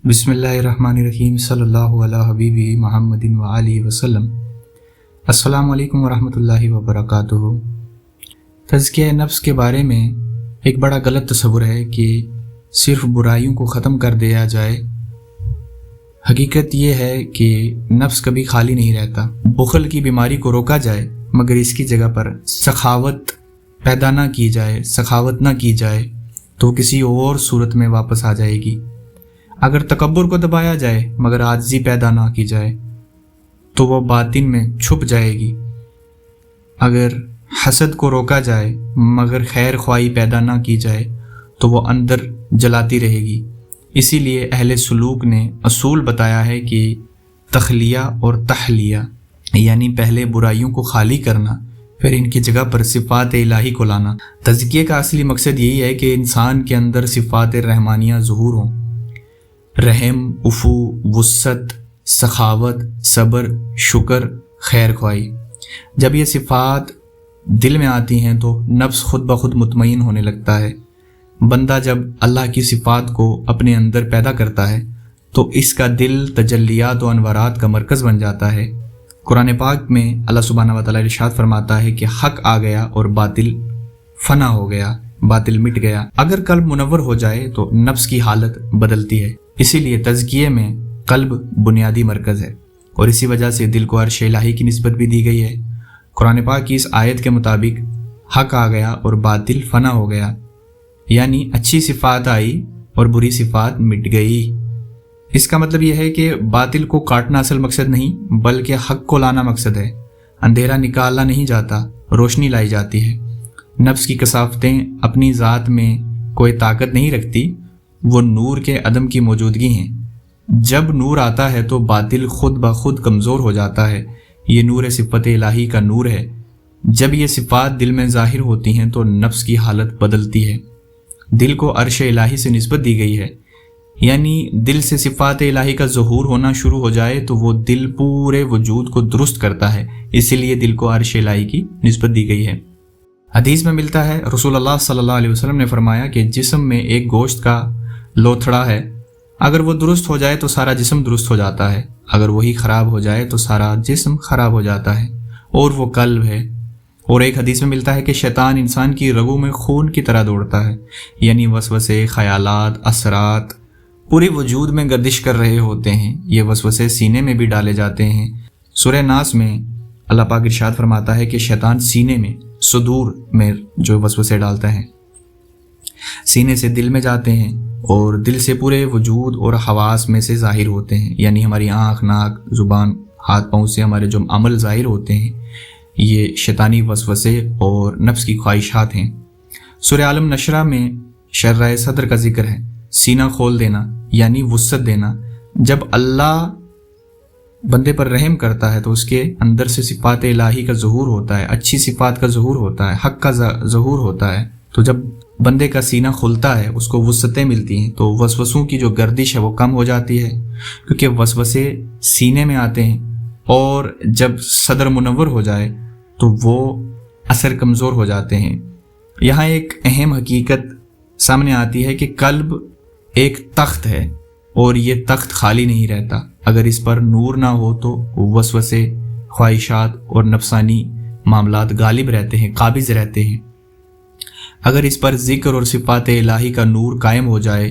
بسم اللہ الرحمن الرحیم صلی اللہ علیہ حبیبی محمد وآلہ وسلم۔ السلام علیکم ورحمۃ اللہ وبرکاتہ۔ تزکیہ نفس کے بارے میں ایک بڑا غلط تصور ہے کہ صرف برائیوں کو ختم کر دیا جائے۔ حقیقت یہ ہے کہ نفس کبھی خالی نہیں رہتا۔ بخل کی بیماری کو روکا جائے مگر اس کی جگہ پر سخاوت پیدا نہ کی جائے، سخاوت نہ کی جائے تو کسی اور صورت میں واپس آ جائے گی۔ اگر تکبر کو دبایا جائے مگر عاجزی پیدا نہ کی جائے تو وہ باطن میں چھپ جائے گی۔ اگر حسد کو روکا جائے مگر خیر خواہی پیدا نہ کی جائے تو وہ اندر جلاتی رہے گی۔ اسی لیے اہل سلوک نے اصول بتایا ہے کہ تخلیہ اور تحلیہ، یعنی پہلے برائیوں کو خالی کرنا پھر ان کی جگہ پر صفات الہی کو لانا۔ تزکیے کا اصلی مقصد یہی ہے کہ انسان کے اندر صفات رحمانیہ ظہور ہوں، رحم، عفو، وسعت، سخاوت، صبر، شکر، خیر خواہی۔ جب یہ صفات دل میں آتی ہیں تو نفس خود بخود مطمئن ہونے لگتا ہے۔ بندہ جب اللہ کی صفات کو اپنے اندر پیدا کرتا ہے تو اس کا دل تجلیات و انوارات کا مرکز بن جاتا ہے۔ قرآن پاک میں اللہ سبحانہ و تعالیٰ ارشاد فرماتا ہے کہ حق آ گیا اور باطل فنا ہو گیا، باطل مٹ گیا۔ اگر قلب منور ہو جائے تو نفس کی حالت بدلتی ہے۔ اسی لیے تزکیے میں قلب بنیادی مرکز ہے اور اسی وجہ سے دل کو عرش الہی کی نسبت بھی دی گئی ہے۔ قرآن پاک کی اس آیت کے مطابق حق آ گیا اور باطل فنا ہو گیا، یعنی اچھی صفات آئی اور بری صفات مٹ گئی۔ اس کا مطلب یہ ہے کہ باطل کو کاٹنا اصل مقصد نہیں بلکہ حق کو لانا مقصد ہے۔ اندھیرا نکالا نہیں جاتا، روشنی لائی جاتی ہے۔ نفس کی کثافتیں اپنی ذات میں کوئی طاقت نہیں رکھتی، وہ نور کے عدم کی موجودگی ہیں۔ جب نور آتا ہے تو باطل خود بخود کمزور ہو جاتا ہے۔ یہ نور صفت الہی کا نور ہے۔ جب یہ صفات دل میں ظاہر ہوتی ہیں تو نفس کی حالت بدلتی ہے۔ دل کو عرش الہی سے نسبت دی گئی ہے، یعنی دل سے صفات الہی کا ظہور ہونا شروع ہو جائے تو وہ دل پورے وجود کو درست کرتا ہے، اسی لیے دل کو عرش الہی کی نسبت دی گئی ہے۔ حدیث میں ملتا ہے، رسول اللہ صلی اللہ علیہ وسلم نے فرمایا کہ جسم میں ایک گوشت کا لوتھڑا ہے، اگر وہ درست ہو جائے تو سارا جسم درست ہو جاتا ہے، اگر وہی خراب ہو جائے تو سارا جسم خراب ہو جاتا ہے، اور وہ قلب ہے۔ اور ایک حدیث میں ملتا ہے کہ شیطان انسان کی رگوں میں خون کی طرح دوڑتا ہے، یعنی وسوسے، خیالات، اثرات پورے وجود میں گردش کر رہے ہوتے ہیں۔ یہ وسوسے سینے میں بھی ڈالے جاتے ہیں۔ سورہ ناس میں اللہ پاک ارشاد فرماتا ہے کہ شیطان سینے میں، صدور میں جو وسوسے ڈالتا ہے، سینے سے دل میں جاتے ہیں اور دل سے پورے وجود اور حواس میں سے ظاہر ہوتے ہیں، یعنی ہماری آنکھ، ناک، زبان، ہاتھ پاؤں سے ہمارے جو عمل ظاہر ہوتے ہیں یہ شیطانی وسوسے اور نفس کی خواہشات ہیں۔ سورہ عالم نشرہ میں شرح صدر کا ذکر ہے، سینہ کھول دینا یعنی وسعت دینا۔ جب اللہ بندے پر رحم کرتا ہے تو اس کے اندر سے صفات الہی کا ظہور ہوتا ہے، اچھی صفات کا ظہور ہوتا ہے، حق کا ظہور ہوتا ہے۔ تو جب بندے کا سینہ کھلتا ہے، اس کو وسعتیں ملتی ہیں تو وسوسوں کی جو گردش ہے وہ کم ہو جاتی ہے، کیونکہ وسوسے سینے میں آتے ہیں، اور جب صدر منور ہو جائے تو وہ اثر کمزور ہو جاتے ہیں۔ یہاں ایک اہم حقیقت سامنے آتی ہے کہ قلب ایک تخت ہے اور یہ تخت خالی نہیں رہتا۔ اگر اس پر نور نہ ہو تو وسوسے، خواہشات اور نفسانی معاملات غالب رہتے ہیں، قابض رہتے ہیں۔ اگر اس پر ذکر اور صفات الہی کا نور قائم ہو جائے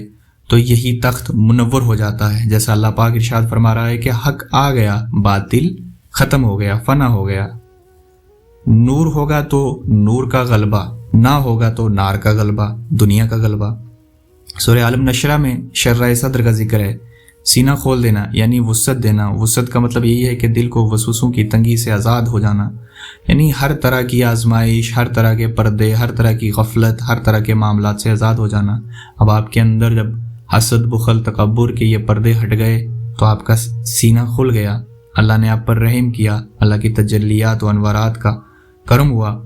تو یہی تخت منور ہو جاتا ہے، جیسا اللہ پاک ارشاد فرما رہا ہے کہ حق آ گیا، باطل ختم ہو گیا، فنا ہو گیا۔ نور ہوگا تو نور کا غلبہ، نہ ہوگا تو نار کا غلبہ، دنیا کا غلبہ۔ سورہ عالم نشرہ میں شرح صدر کا ذکر ہے، سینہ کھول دینا یعنی وسعت دینا۔ وسعت کا مطلب یہی ہے کہ دل کو وسوسوں کی تنگی سے آزاد ہو جانا، یعنی ہر طرح کی آزمائش، ہر طرح کے پردے، ہر طرح کی غفلت، ہر طرح کے معاملات سے آزاد ہو جانا۔ اب آپ کے اندر جب حسد، بخل، تکبر کے یہ پردے ہٹ گئے تو آپ کا سینہ کھل گیا، اللہ نے آپ پر رحم کیا، اللہ کی تجلیات و انوارات کا کرم ہوا۔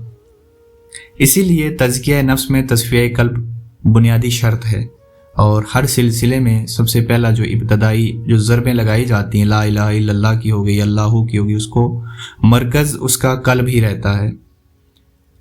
اسی لیے تزکیہ نفس میں تصفیہ قلب بنیادی شرط ہے، اور ہر سلسلے میں سب سے پہلا جو ابتدائی جو ضربیں لگائی جاتی ہیں، لا الہ الا اللہ کی ہو گئی، اللہ کی ہوگی، اس کو مرکز اس کا قلب ہی رہتا ہے۔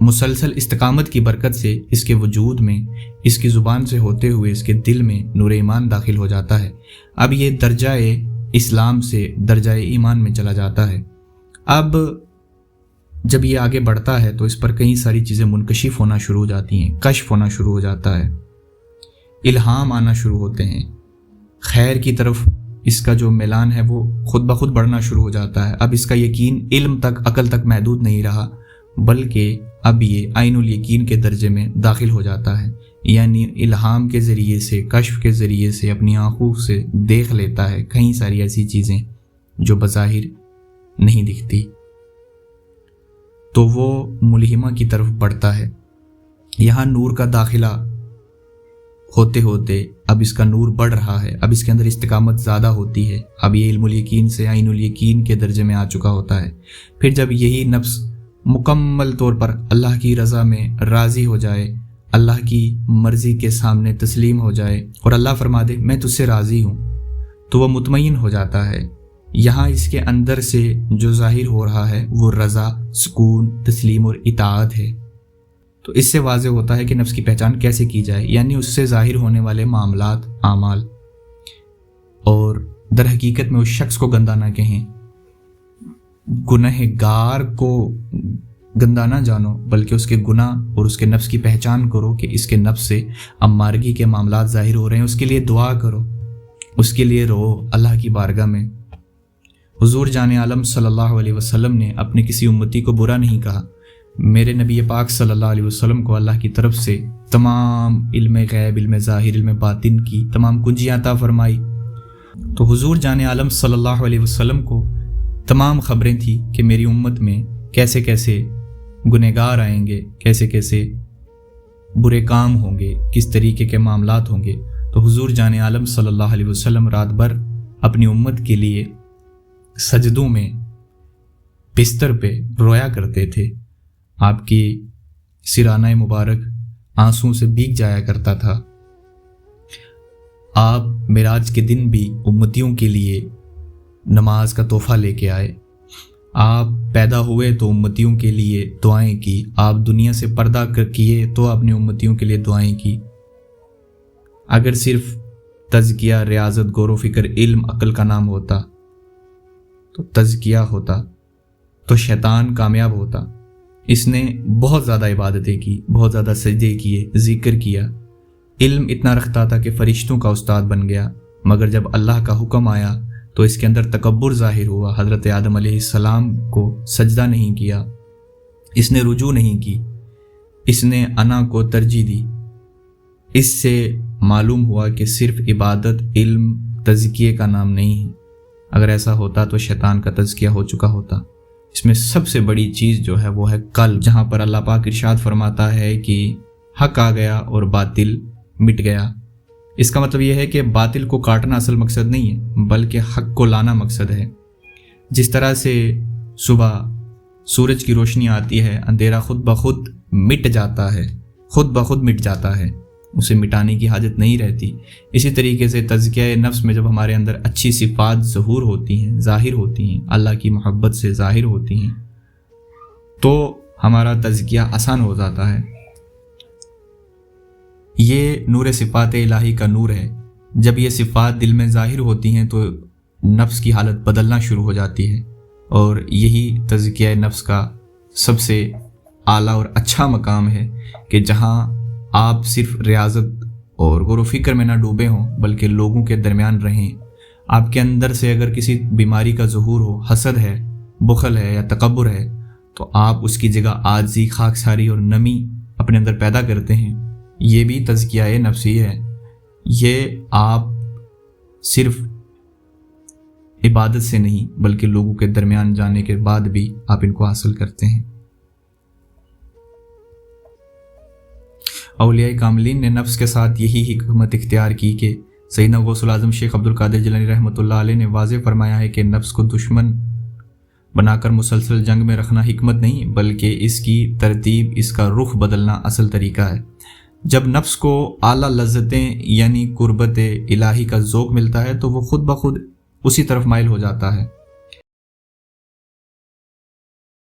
مسلسل استقامت کی برکت سے اس کے وجود میں، اس کی زبان سے ہوتے ہوئے اس کے دل میں نور ایمان داخل ہو جاتا ہے۔ اب یہ درجہ اسلام سے درجہ ایمان میں چلا جاتا ہے۔ اب جب یہ آگے بڑھتا ہے تو اس پر کئی ساری چیزیں منکشف ہونا شروع ہو جاتی ہیں، کشف ہونا شروع ہو جاتا ہے، الہام آنا شروع ہوتے ہیں، خیر کی طرف اس کا جو میلان ہے وہ خود بخود بڑھنا شروع ہو جاتا ہے۔ اب اس کا یقین علم تک، عقل تک محدود نہیں رہا، بلکہ اب یہ عین الیقین کے درجے میں داخل ہو جاتا ہے، یعنی الہام کے ذریعے سے، کشف کے ذریعے سے اپنی آنکھوں سے دیکھ لیتا ہے کئی ساری ایسی چیزیں جو بظاہر نہیں دکھتی، تو وہ ملہمہ کی طرف بڑھتا ہے۔ یہاں نور کا داخلہ ہوتے ہوتے اب اس کا نور بڑھ رہا ہے، اب اس کے اندر استقامت زیادہ ہوتی ہے، اب یہ علم الیقین سے عین الیقین کے درجے میں آ چکا ہوتا ہے۔ پھر جب یہی نفس مکمل طور پر اللہ کی رضا میں راضی ہو جائے، اللہ کی مرضی کے سامنے تسلیم ہو جائے اور اللہ فرما دے میں تجھ سے راضی ہوں، تو وہ مطمئن ہو جاتا ہے۔ یہاں اس کے اندر سے جو ظاہر ہو رہا ہے وہ رضا، سکون، تسلیم اور اطاعت ہے۔ تو اس سے واضح ہوتا ہے کہ نفس کی پہچان کیسے کی جائے، یعنی اس سے ظاہر ہونے والے معاملات، اعمال، اور در حقیقت میں اس شخص کو گندہ نہ کہیں، گناہ گار کو گندہ نہ جانو، بلکہ اس کے گناہ اور اس کے نفس کی پہچان کرو کہ اس کے نفس سے امارگی کے معاملات ظاہر ہو رہے ہیں، اس کے لیے دعا کرو، اس کے لیے رو اللہ کی بارگاہ میں۔ حضور جان عالم صلی اللہ علیہ وسلم نے اپنے کسی امتی کو برا نہیں کہا۔ میرے نبی پاک صلی اللہ علیہ وسلم کو اللہ کی طرف سے تمام علم غیب، علم ظاہر، علم باطن کی تمام کنجیاں عطا فرمائی، تو حضور جان عالم صلی اللہ علیہ وسلم کو تمام خبریں تھیں کہ میری امت میں کیسے کیسے گنہگار آئیں گے، کیسے کیسے برے کام ہوں گے، کس طریقے کے معاملات ہوں گے۔ تو حضور جان عالم صلی اللہ علیہ وسلم رات بھر اپنی امت کے لیے سجدوں میں بستر پہ رویا کرتے تھے، آپ کی سرانہ مبارک آنسوں سے بھیگ جایا کرتا تھا۔ آپ معراج کے دن بھی امتیوں کے لیے نماز کا تحفہ لے کے آئے، آپ پیدا ہوئے تو امتیوں کے لیے دعائیں کی، آپ دنیا سے پردہ کیے تو اپنی امتیوں کے لیے دعائیں کی۔ اگر صرف تزکیہ، ریاضت، غور و فکر، علم، عقل کا نام ہوتا تو تزکیہ ہوتا تو شیطان کامیاب ہوتا۔ اس نے بہت زیادہ عبادتیں کی، بہت زیادہ سجدے کیے، ذکر کیا، علم اتنا رکھتا تھا کہ فرشتوں کا استاد بن گیا، مگر جب اللہ کا حکم آیا تو اس کے اندر تکبر ظاہر ہوا۔ حضرت آدم علیہ السلام کو سجدہ نہیں کیا، اس نے رجوع نہیں کی، اس نے انا کو ترجیح دی۔ اس سے معلوم ہوا کہ صرف عبادت علم تزکیے کا نام نہیں ہے، اگر ایسا ہوتا تو شیطان کا تزکیہ ہو چکا ہوتا۔ اس میں سب سے بڑی چیز جو ہے وہ ہے قلب، جہاں پر اللہ پاک ارشاد فرماتا ہے کہ حق آ گیا اور باطل مٹ گیا۔ اس کا مطلب یہ ہے کہ باطل کو کاٹنا اصل مقصد نہیں ہے، بلکہ حق کو لانا مقصد ہے۔ جس طرح سے صبح سورج کی روشنی آتی ہے، اندھیرا خود بخود مٹ جاتا ہے، خود بخود مٹ جاتا ہے، اسے مٹانے کی حاجت نہیں رہتی۔ اسی طریقے سے تزکیہ نفس میں جب ہمارے اندر اچھی صفات ظہور ہوتی ہیں، ظاہر ہوتی ہیں، اللہ کی محبت سے ظاہر ہوتی ہیں، تو ہمارا تزکیہ آسان ہو جاتا ہے۔ یہ نور صفات الہی کا نور ہے۔ جب یہ صفات دل میں ظاہر ہوتی ہیں تو نفس کی حالت بدلنا شروع ہو جاتی ہے، اور یہی تزکیہ نفس کا سب سے اعلیٰ اور اچھا مقام ہے کہ جہاں آپ صرف ریاضت اور غور و فکر میں نہ ڈوبے ہوں، بلکہ لوگوں کے درمیان رہیں۔ آپ کے اندر سے اگر کسی بیماری کا ظہور ہو، حسد ہے، بخل ہے یا تکبر ہے، تو آپ اس کی جگہ عاجزی، خاکساری اور نمی اپنے اندر پیدا کرتے ہیں۔ یہ بھی تزکیہ نفسی ہے۔ یہ آپ صرف عبادت سے نہیں بلکہ لوگوں کے درمیان جانے کے بعد بھی آپ ان کو حاصل کرتے ہیں۔ اولیاء کاملین نے نفس کے ساتھ یہی حکمت اختیار کی کہ سیدنا غوث العظم شیخ عبد القادر جیلانی رحمۃ اللہ علیہ نے واضح فرمایا ہے کہ نفس کو دشمن بنا کر مسلسل جنگ میں رکھنا حکمت نہیں، بلکہ اس کی ترتیب، اس کا رخ بدلنا اصل طریقہ ہے۔ جب نفس کو اعلیٰ لذتیں یعنی قربت الہی کا ذوق ملتا ہے تو وہ خود بخود اسی طرف مائل ہو جاتا ہے۔